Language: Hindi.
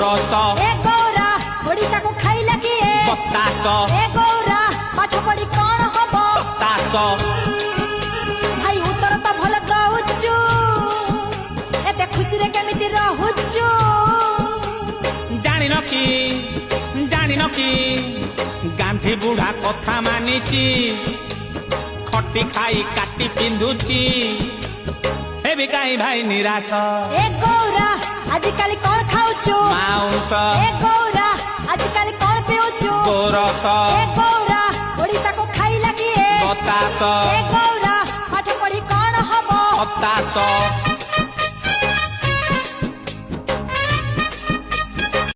गोरस ए गौरा ओडिशा को खाइला किए बतास ए गौरा पाठ पढ़ी कौन हबो तास भाई उत्तर तो भल दउचु एते खुशी रे केमिति रहुचु जानिन कि गांधी बुढ़ा कथा मानिची खटी खाई काटी पिंधुची हे भी कहीं भाई निराश ए गौरा आजिकाली कौन खाउचु माउस ए गौरा आजिकाली कौन पिउचु गोरस ए गौरा ओडिशा को खाइला किए बतास ए गौरा पाठ पढ़ी कौन हबो हताश